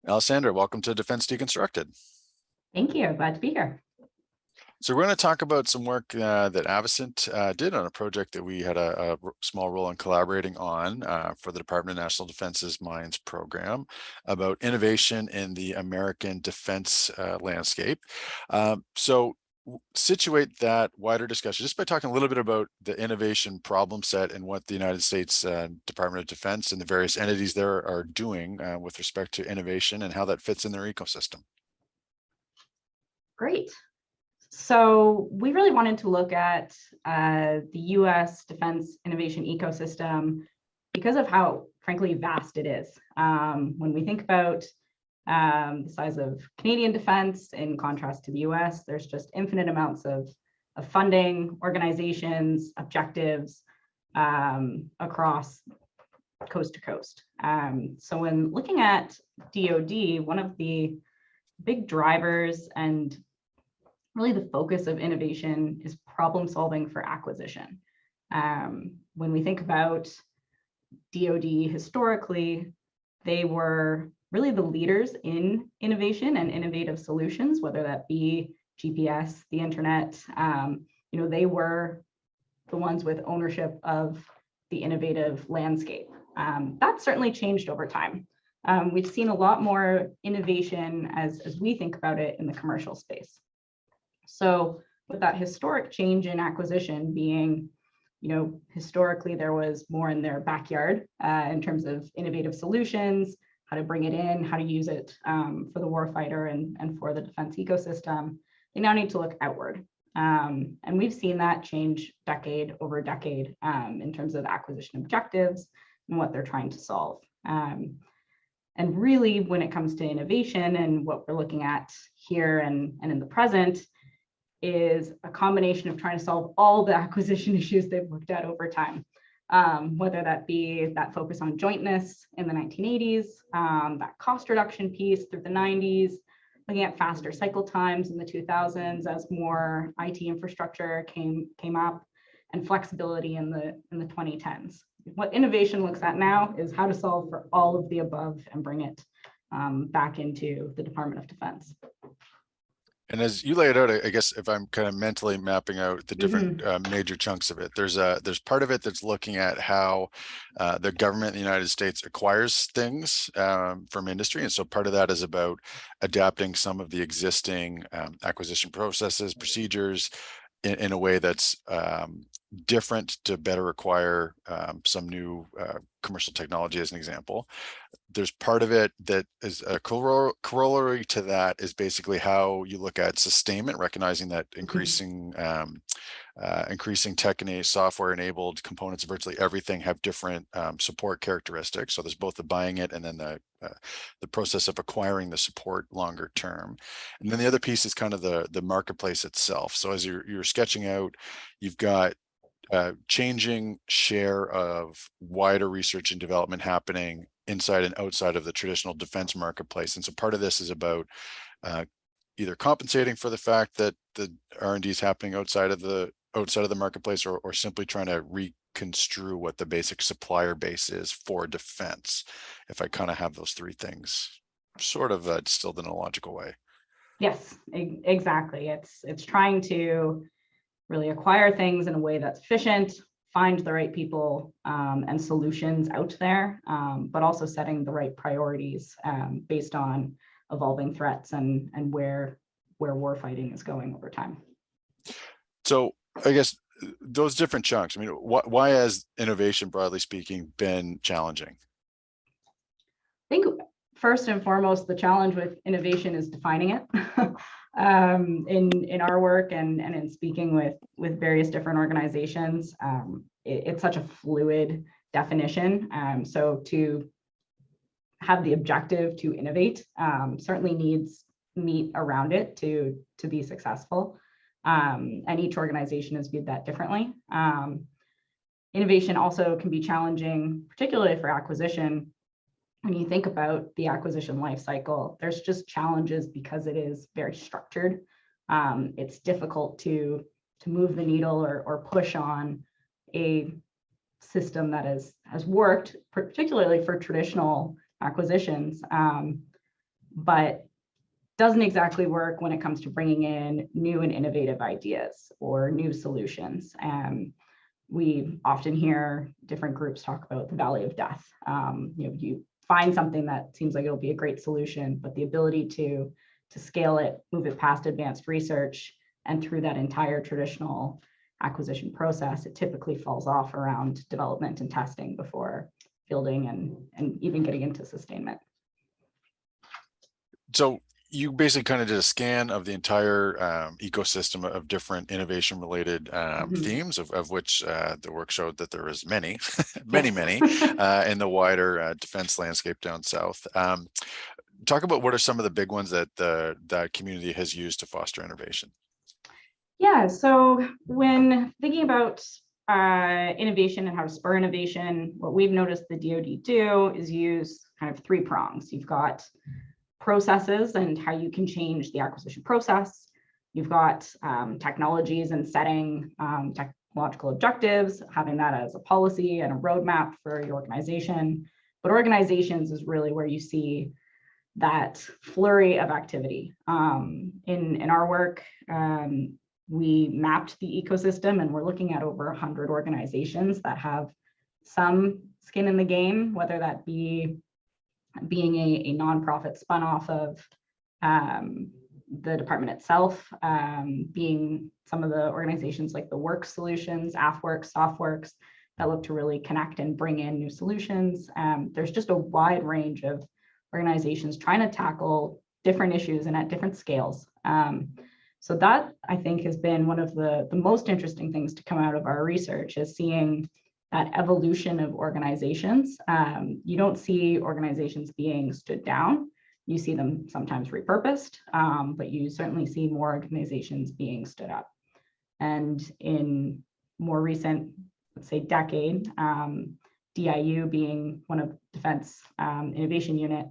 Alessandra, welcome to Defense Deconstructed. Thank you. Glad to be here. So we're going to talk about some work that Avascent did on a project that we had a small role in collaborating on for the Department of National Defense's Mines program about innovation in the American defense landscape. So situate that wider discussion just by talking a little bit about the innovation problem set and what the United States Department of Defense and the various entities there are doing with respect to innovation and how that fits in their ecosystem. Great. So we really wanted to look at the U.S. defense innovation ecosystem because of how, frankly, vast it is. When we think about the size of Canadian defense in contrast to the US, there's just infinite amounts of funding, organizations, objectives across coast to coast. So when looking at DoD, one of the big drivers and really the focus of innovation is problem solving for acquisition. When we think about DoD historically, they were really the leaders in innovation and innovative solutions, whether that be GPS, the internet. They were the ones with ownership of the innovative landscape. That's certainly changed over time. We've seen a lot more innovation as we think about it in the commercial space. So with that historic change in acquisition being, historically there was more in their backyard in terms of innovative solutions, how to bring it in, how to use it for the warfighter and for the defense ecosystem. They now need to look outward. And we've seen that change decade over decade in terms of acquisition objectives and what they're trying to solve. And really, when it comes to innovation and what we're looking at here and in the present, is a combination of trying to solve all the acquisition issues they've looked at over time. Whether that be that focus on jointness in the 1980s, that cost reduction piece through the 90s, looking at faster cycle times in the 2000s as more IT infrastructure came up, and flexibility in the 2010s. What innovation looks at now is how to solve for all of the above and bring it back into the Department of Defense. And as you lay it out, I guess if I'm kind of mentally mapping out the different major chunks of it, there's part of it that's looking at how the government in the United States acquires things from industry. And so part of that is about adapting some of the existing acquisition processes, procedures in a way that's different to better acquire some new commercial technology, as an example. There's part of it that is a corollary to that is basically how you look at sustainment, recognizing that increasing tech-enabled, software-enabled components of virtually everything have different support characteristics. So there's both the buying it and then the process of acquiring the support longer term. And then the other piece is kind of the marketplace itself. So as you're sketching out, you've got changing share of wider research and development happening inside and outside of the traditional defense marketplace. And so part of this is about either compensating for the fact that the R&D is happening outside of the marketplace, or simply trying to reconstrue what the basic supplier base is for defense. If I kind of have those three things sort of distilled in a logical way. Yes, exactly. It's trying to really acquire things in a way that's efficient, find the right people and solutions out there, but also setting the right priorities based on evolving threats and where warfighting is going over time. So I guess those different chunks, I mean, why has innovation, broadly speaking, been challenging? I think first and foremost, the challenge with innovation is defining it. In our work and in speaking with various different organizations, it's such a fluid definition. So to have the objective to innovate certainly needs meat around it to be successful. And each organization has viewed that differently. Innovation also can be challenging, particularly for acquisition. When you think about the acquisition lifecycle, there's just challenges because it is very structured. It's difficult to move the needle or push on a system that has worked, particularly for traditional acquisitions, but doesn't exactly work when it comes to bringing in new and innovative ideas or new solutions. We often hear different groups talk about the valley of death. You find something that seems like it'll be a great solution, but the ability to scale it, move it past advanced research, and through that entire traditional acquisition process, it typically falls off around development and testing before fielding and even getting into sustainment. So you basically kind of did a scan of the entire ecosystem of different innovation related themes, of which the work showed that there is many, many in the wider defense landscape down south. Talk about what are some of the big ones that that community has used to foster innovation. Yeah, so when thinking about innovation and how to spur innovation, what we've noticed the DoD do is use kind of three prongs. You've got processes and how you can change the acquisition process. You've got technologies and setting technological objectives, having that as a policy and a roadmap for your organization. But organizations is really where you see that flurry of activity. In our work, we mapped the ecosystem, and we're looking at over 100 organizations that have some skin in the game, whether that be being a nonprofit spun off of the department itself, being some of the organizations like the Work Solutions, AFWorks, SoftWorks, that look to really connect and bring in new solutions. There's just a wide range of organizations trying to tackle different issues and at different scales. So that, I think, has been one of the most interesting things to come out of our research, is seeing that evolution of organizations. You don't see organizations being stood down. You see them sometimes repurposed, but you certainly see more organizations being stood up. And in more recent, let's say, decade, DIU being one of Defense Innovation Unit,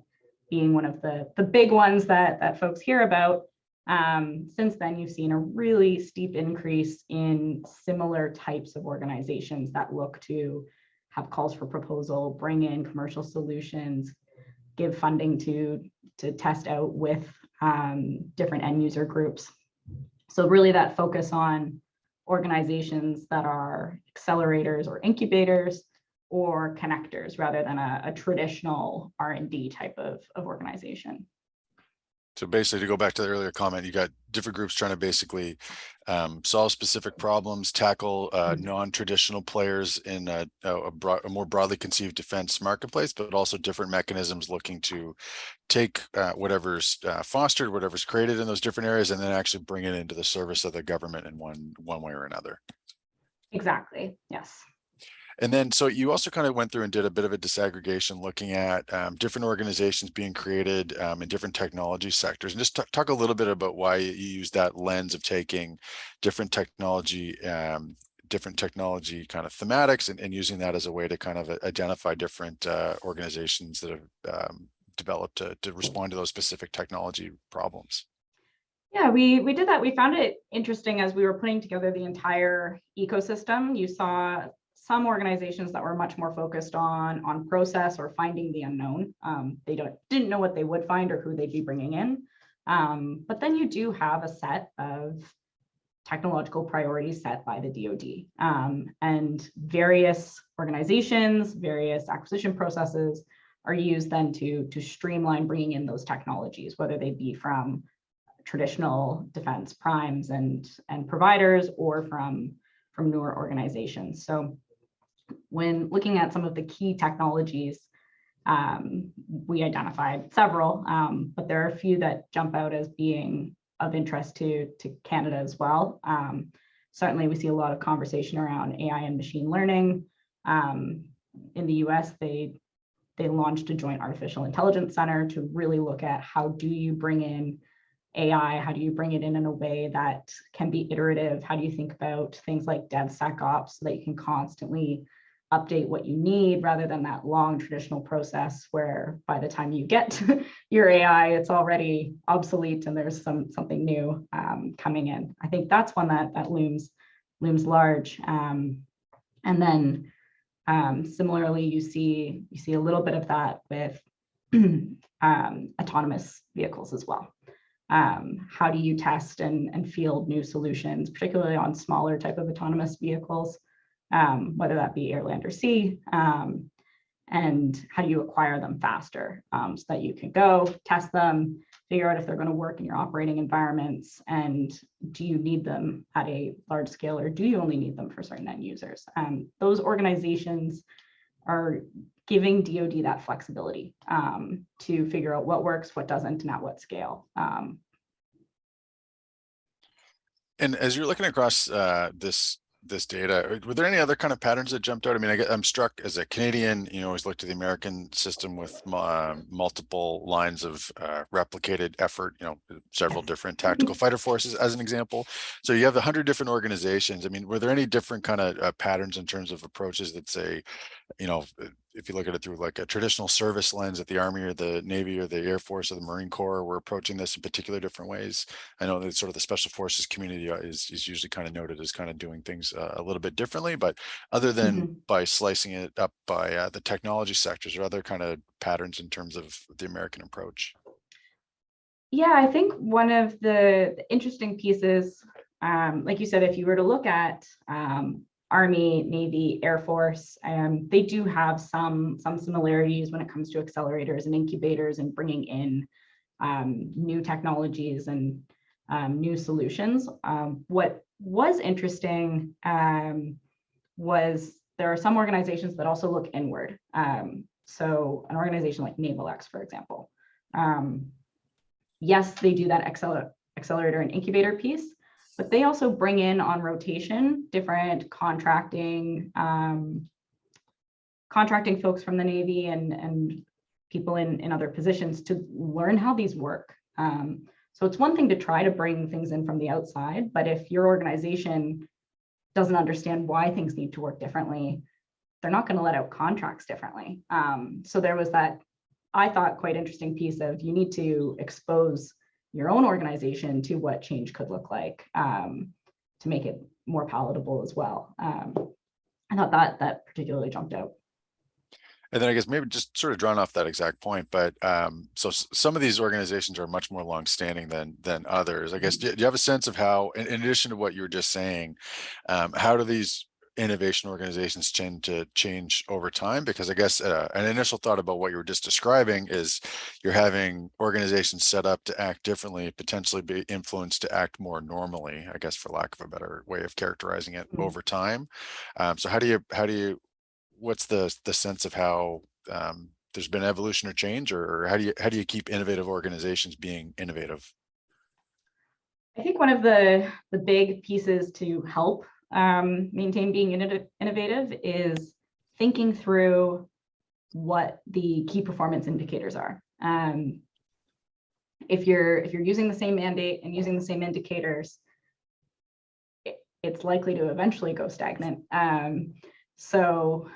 being one of the big ones that folks hear about. Since then, you've seen a really steep increase in similar types of organizations that look to have calls for proposal, bring in commercial solutions, give funding to test out with different end user groups. So really that focus on organizations that are accelerators or incubators or connectors rather than a traditional R&D type of organization. So basically, to go back to the earlier comment, you got different groups trying to basically solve specific problems, tackle non-traditional players in a more broadly conceived defense marketplace, but also different mechanisms looking to take whatever's fostered, whatever's created in those different areas, and then actually bring it into the service of the government in one way or another. Exactly. Yes. And then, so you also kind of went through and did a bit of a disaggregation, looking at different organizations being created in different technology sectors, and just talk a little bit about why you use that lens of taking different technology kind of thematics and using that as a way to kind of identify different organizations that have developed to respond to those specific technology problems. Yeah, we did that. We found it interesting as we were putting together the entire ecosystem. You saw some organizations that were much more focused on process or finding the unknown. They didn't know what they would find or who they'd be bringing in. But then you do have a set of technological priorities set by the DoD, and various organizations, various acquisition processes are used then to streamline bringing in those technologies, whether they be from traditional defense primes and providers or from newer organizations. So when looking at some of the key technologies, we identified several, but there are a few that jump out as being of interest to Canada as well. Certainly, we see a lot of conversation around AI and machine learning. In the US, they launched a joint artificial intelligence center to really look at how do you bring in AI, how do you bring it in a way that can be iterative? How do you think about things like DevSecOps so that you can constantly update what you need rather than that long traditional process where by the time you get your AI, it's already obsolete and there's something new coming in. I think that's one that looms large. And then similarly, you see a little bit of that with autonomous vehicles as well. How do you test and field new solutions, particularly on smaller type of autonomous vehicles, whether that be air, land, or sea, and how do you acquire them faster so that you can go test them, figure out if they're going to work in your operating environments, and do you need them at a large scale, or do you only need them for certain end users? Those organizations are giving DoD that flexibility to figure out what works, what doesn't, and at what scale. And as you're looking across this data, were there any other kind of patterns that jumped out? I mean, I'm struck as a Canadian, always looked at the American system with multiple lines of replicated effort, several different tactical fighter forces as an example. So you have 100 different organizations. I mean, were there any different kind of patterns in terms of approaches that say, if you look at it through like a traditional service lens at the Army or the Navy or the Air Force or the Marine Corps, we're approaching this in particular different ways? I know that sort of the Special Forces community is usually kind of noted as kind of doing things a little bit differently, but other than by slicing it up by the technology sectors, or other kind of patterns in terms of the American approach? Yeah, I think one of the interesting pieces, like you said, if you were to look at Army, Navy, Air Force, they do have some similarities when it comes to accelerators and incubators and bringing in new technologies and new solutions. What was interesting was there are some organizations that also look inward. So an organization like NavalX, for example, yes, they do that accelerator and incubator piece, but they also bring in on rotation different contracting folks from the Navy and people in other positions to learn how these work. So it's one thing to try to bring things in from the outside, but if your organization doesn't understand why things need to work differently, they're not going to let out contracts differently. So there was that, I thought, quite interesting piece of you need to expose your own organization to what change could look like to make it more palatable as well. I thought that particularly jumped out. And then I guess maybe just sort of drawn off that exact point, but so some of these organizations are much more longstanding than others. I guess, do you have a sense of how, in addition to what you were just saying, how do these innovation organizations tend to change over time? Because I guess an initial thought about what you were just describing is you're having organizations set up to act differently, potentially be influenced to act more normally, I guess, for lack of a better way of characterizing it, over time. So how do you what's the sense of how there's been evolution or change, or how do you keep innovative organizations being innovative? I think one of the big pieces to help maintain being innovative is thinking through what the key performance indicators are. If you're using the same mandate and using the same indicators, it's likely to eventually go stagnant. So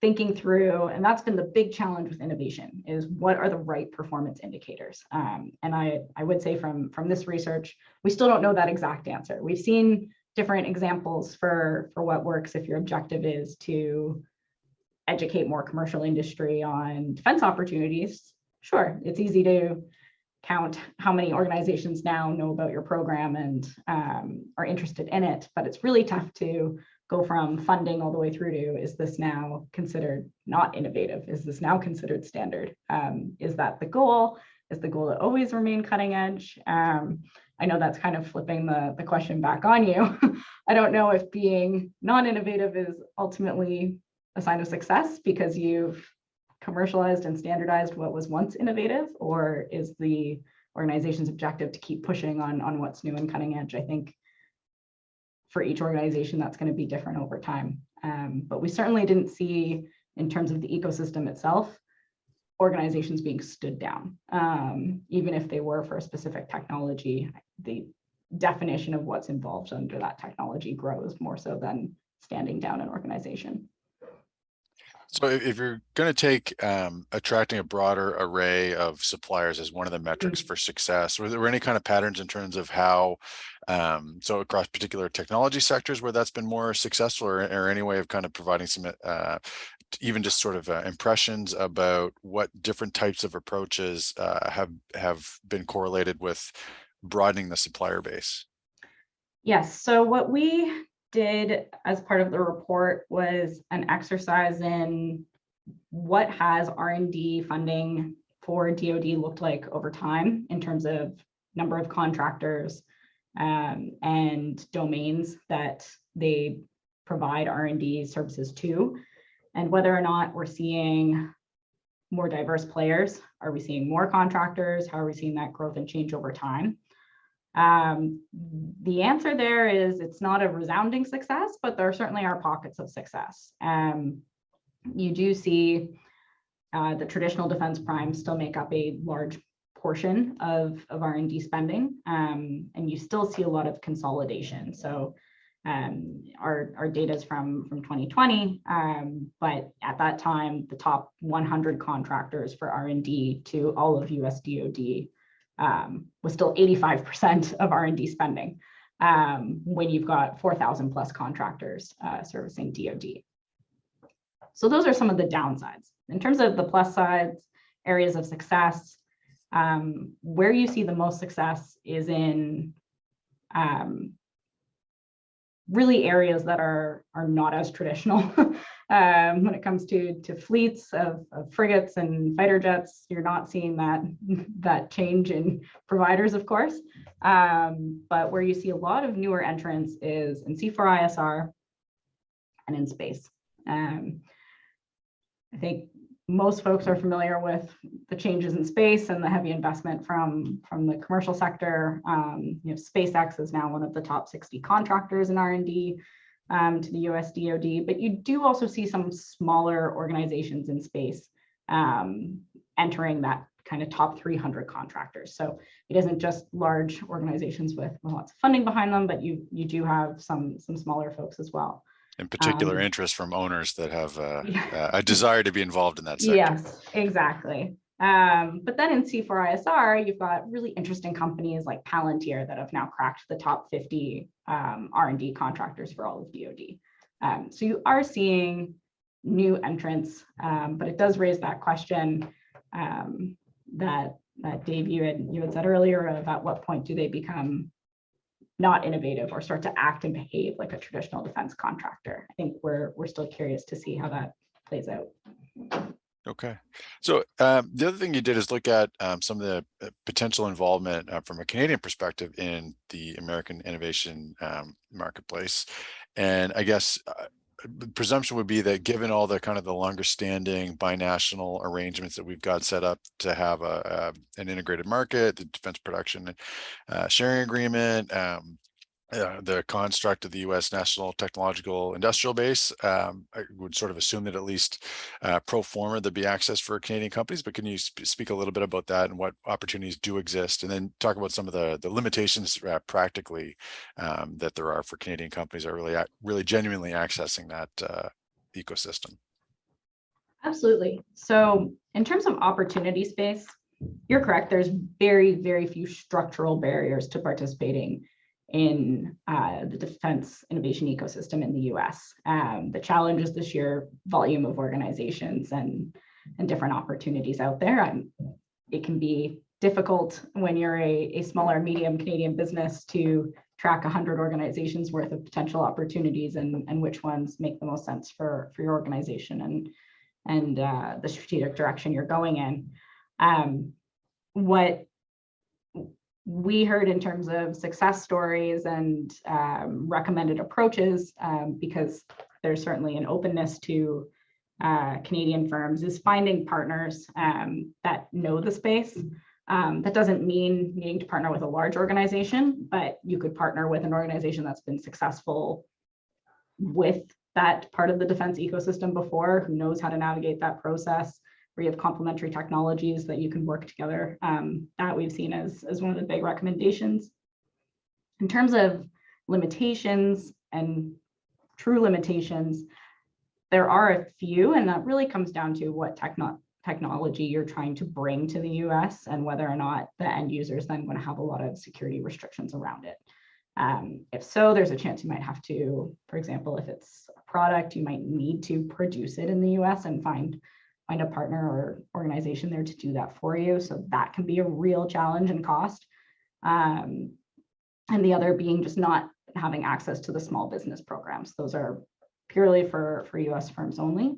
thinking through, and that's been the big challenge with innovation, is what are the right performance indicators? And I would say from this research, we still don't know that exact answer. We've seen different examples for what works if your objective is to educate more commercial industry on defense opportunities. Sure, it's easy to count how many organizations now know about your program and are interested in it, but it's really tough to go from funding all the way through to, is this now considered not innovative? Is this now considered standard? Is that the goal? Is the goal to always remain cutting edge? I know that's kind of flipping the question back on you. I don't know if being non-innovative is ultimately a sign of success because you've commercialized and standardized what was once innovative, or is the organization's objective to keep pushing on what's new and cutting edge? I think for each organization, that's going to be different over time. But we certainly didn't see, in terms of the ecosystem itself, organizations being stood down. Even if they were for a specific technology, the definition of what's involved under that technology grows more so than standing down an organization. So if you're going to take attracting a broader array of suppliers as one of the metrics for success, were there any kind of patterns in terms of how, so across particular technology sectors where that's been more successful, or any way of kind of providing some even just sort of impressions about what different types of approaches have been correlated with broadening the supplier base? Yes, so what we did as part of the report was an exercise in what has R&D funding for DoD looked like over time in terms of number of contractors and domains that they provide R&D services to, and whether or not we're seeing more diverse players. Are we seeing more contractors? How are we seeing that growth and change over time? The answer there is it's not a resounding success, but there certainly are pockets of success. You do see the traditional defense primes still make up a large portion of R&D spending, and you still see a lot of consolidation. So our data is from 2020, but at that time, the top 100 contractors for R&D to all of US DoD was still 85% of R&D spending, when you've got 4,000 plus contractors servicing DoD. So those are some of the downsides. In terms of the plus sides, areas of success, where you see the most success is in really areas that are not as traditional. When it comes to fleets of frigates and fighter jets, you're not seeing that change in providers, of course. But where you see a lot of newer entrants is in C4ISR and in space. I think most folks are familiar with the changes in space and the heavy investment from the commercial sector. SpaceX is now one of the top 60 contractors in R&D to the US DoD, but you do also see some smaller organizations in space entering that kind of top 300 contractors. So it isn't just large organizations with lots of funding behind them, but you do have some smaller folks as well. In particular interest from owners that have a desire to be involved in that sector. Yes, exactly. But then in C4ISR, you've got really interesting companies like Palantir that have now cracked the top 50 R&D contractors for all of DoD. So you are seeing new entrants, but it does raise that question that Dave, you had said earlier, of at what point do they become not innovative or start to act and behave like a traditional defense contractor? I think we're still curious to see how that plays out. Okay. So the other thing you did is look at some of the potential involvement from a Canadian perspective in the American innovation marketplace. And I guess the presumption would be that given all the kind of the longer standing binational arrangements that we've got set up to have an integrated market, the defense production sharing agreement, the construct of the U.S. National Technological Industrial Base, I would sort of assume that at least pro forma there'd be access for Canadian companies, but can you speak a little bit about that and what opportunities do exist, and then talk about some of the limitations practically that there are for Canadian companies that are really genuinely accessing that ecosystem? Absolutely. So in terms of opportunity space, you're correct. There's very, very few structural barriers to participating in the defense innovation ecosystem in the US. The challenge is the sheer volume of organizations and different opportunities out there. It can be difficult when you're a smaller medium Canadian business to track 100 organizations worth of potential opportunities and which ones make the most sense for your organization and the strategic direction you're going in. What we heard in terms of success stories and recommended approaches, because there's certainly an openness to Canadian firms, is finding partners that know the space. That doesn't mean needing to partner with a large organization, but you could partner with an organization that's been successful with that part of the defense ecosystem before, who knows how to navigate that process, where you have complementary technologies that you can work together. That we've seen as one of the big recommendations. In terms of limitations and true limitations, there are a few, and that really comes down to what technology you're trying to bring to the US and whether or not the end users then want to have a lot of security restrictions around it. If so, there's a chance you might have to, for example, if it's a product, you might need to produce it in the US and find a partner or organization there to do that for you. So that can be a real challenge and cost. And the other being just not having access to the small business programs. Those are purely for US firms only.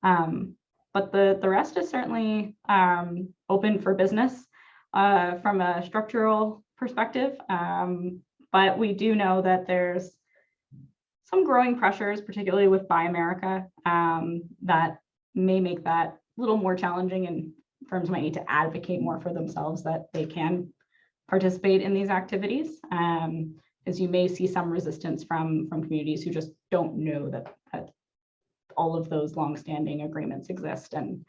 But the rest is certainly open for business from a structural perspective. But we do know that there's some growing pressures, particularly with Buy America, that may make that a little more challenging, and firms might need to advocate more for themselves that they can participate in these activities. As you may see some resistance from communities who just don't know that all of those longstanding agreements exist and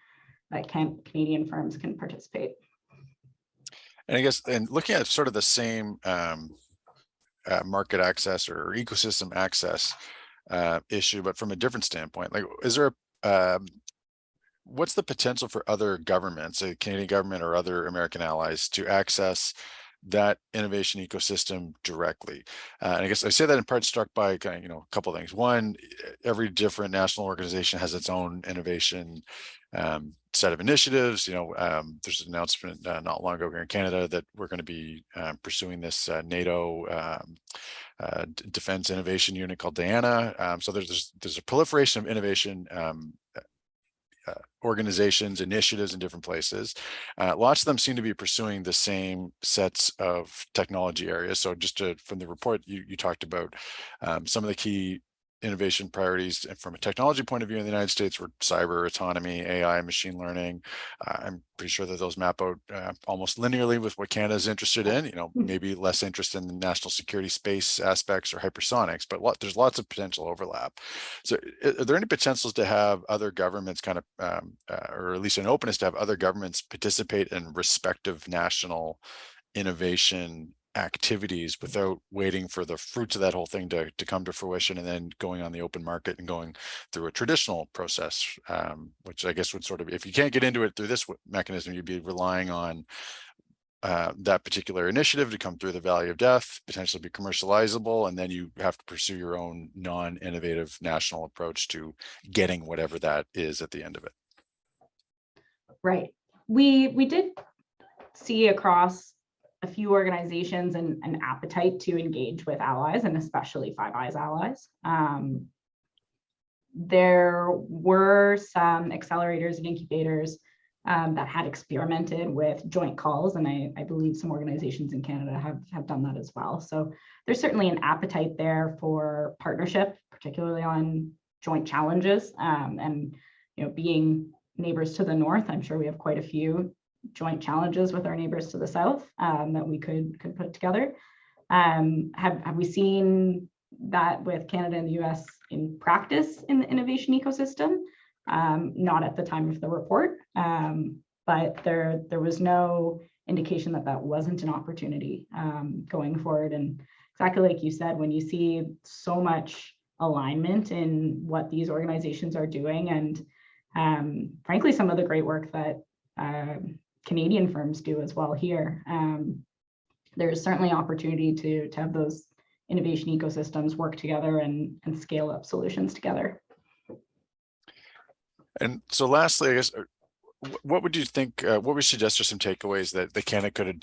that Canadian firms can participate. And I guess, and looking at sort of the same market access or ecosystem access issue, but from a different standpoint, like, is there what's the potential for other governments, the Canadian government or other American allies, to access that innovation ecosystem directly? And I guess I say that in part struck by kind of, a couple of things. One, every different national organization has its own innovation set of initiatives. There's an announcement not long ago here in Canada that we're going to be pursuing this NATO defense innovation unit called Diana. So there's a proliferation of innovation organizations, initiatives in different places. Lots of them seem to be pursuing the same sets of technology areas. So just from the report, you talked about some of the key innovation priorities from a technology point of view in the United States were cyber, autonomy, AI, machine learning. I'm pretty sure that those map out almost linearly with what Canada is interested in, maybe less interest in the national security space aspects or hypersonics, but there's lots of potential overlap. So are there any potentials to have other governments kind of, or at least an openness to have other governments participate in respective national innovation activities without waiting for the fruits of that whole thing to come to fruition and then going on the open market and going through a traditional process, which I guess would sort of, if you can't get into it through this mechanism, you'd be relying on that particular initiative to come through the valley of death, potentially be commercializable, and then you have to pursue your own non-innovative national approach to getting whatever that is at the end of it. Right. We did see across a few organizations and an appetite to engage with allies, and especially Five Eyes allies. There were some accelerators and incubators that had experimented with joint calls, and I believe some organizations in Canada have done that as well. So there's certainly an appetite there for partnership, particularly on joint challenges. And being neighbors to the north, I'm sure we have quite a few joint challenges with our neighbors to the south that we could put together. Have we seen that with Canada and the US in practice in the innovation ecosystem? Not at the time of the report, but there was no indication that wasn't an opportunity going forward. And exactly like you said, when you see so much alignment in what these organizations are doing, and frankly, some of the great work that Canadian firms do as well here, there's certainly opportunity to have those innovation ecosystems work together and scale up solutions together. And so lastly, I guess, what would you think, what would you suggest are some takeaways that Canada could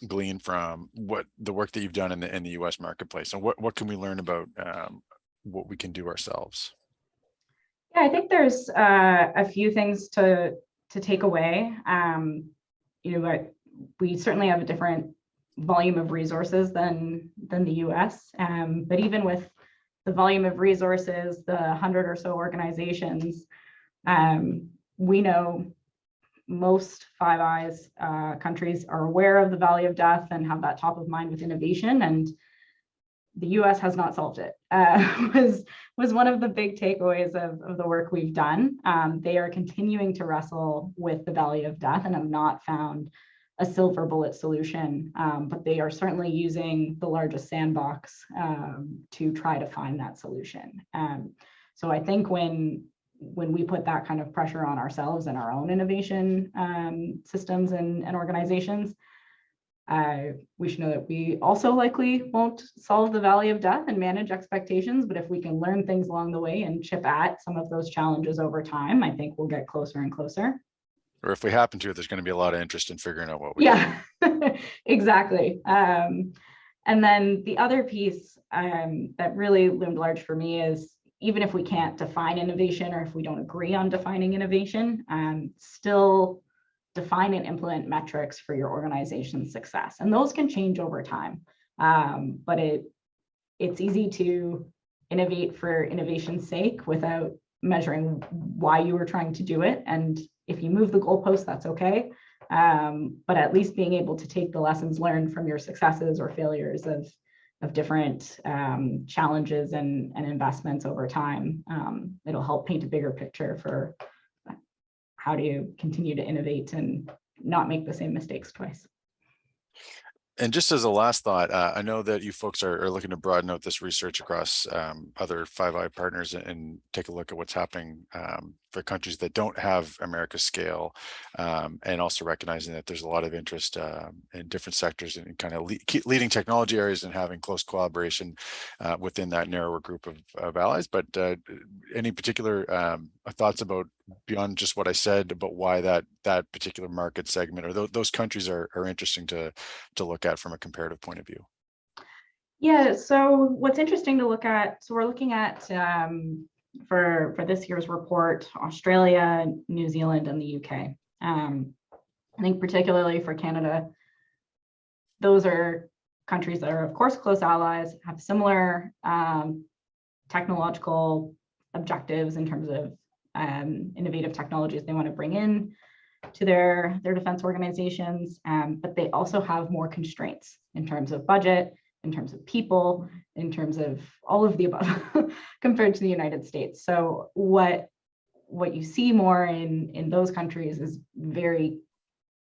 glean from the work that you've done in the US marketplace? And what can we learn about what we can do ourselves? Yeah, I think there's a few things to take away. We certainly have a different volume of resources than the US, but even with the volume of resources, the 100 or so organizations, we know most Five Eyes countries are aware of the Valley of Death and have that top of mind with innovation, and the US has not solved it. Was one of the big takeaways of the work we've done. They are continuing to wrestle with the Valley of Death and have not found a silver bullet solution, but they are certainly using the largest sandbox to try to find that solution. So I think when we put that kind of pressure on ourselves and our own innovation systems and organizations, We should know that we also likely won't solve the valley of death and manage expectations, but if we can learn things along the way and chip at some of those challenges over time, I think we'll get closer and closer. Or if we happen to, there's going to be a lot of interest in figuring out what we do. Exactly. And then the other piece that really loomed large for me is, even if we can't define innovation, or if we don't agree on defining innovation, still define and implement metrics for your organization's success. And those can change over time. But it's easy to innovate for innovation's sake without measuring why you were trying to do it. And if you move the goalpost, that's okay. But at least being able to take the lessons learned from your successes or failures of different challenges and investments over time, it'll help paint a bigger picture for how do you continue to innovate and not make the same mistakes twice. And just as a last thought, I know that you folks are looking to broaden out this research across other Five Eyes partners and take a look at what's happening for countries that don't have America's scale, and also recognizing that there's a lot of interest in different sectors and kind of leading technology areas and having close collaboration within that narrower group of allies. But any particular thoughts about, beyond just what I said, about why that particular market segment or those countries are interesting to look at from a comparative point of view? Yeah, so what's interesting to look at, so we're looking at for this year's report, Australia, New Zealand, and the UK. I think particularly for Canada, those are countries that are, of course, close allies, have similar technological objectives in terms of innovative technologies they want to bring in to their defense organizations, but they also have more constraints in terms of budget, in terms of people, in terms of all of the above compared to the United States. So what you see more in those countries is very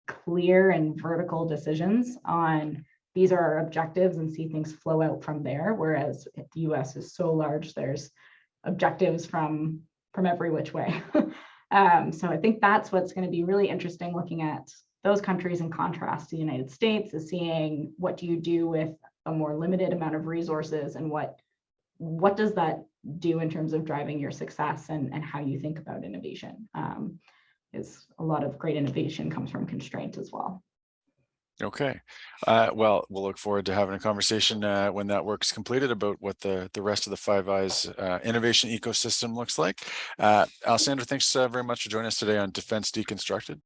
clear and vertical decisions on these are our objectives, and see things flow out from there. Whereas the US is so large, there's objectives from every which way. So I think that's what's going to be really interesting looking at those countries in contrast to the United States, is seeing what do you do with a more limited amount of resources, and what does that do in terms of driving your success and how you think about innovation. Is a lot of great innovation comes from constraint as well. Okay. Well, we'll look forward to having a conversation when that work's completed about what the rest of the Five Eyes innovation ecosystem looks like. Alessandra, thanks very much for joining us today on Defense Deconstructed.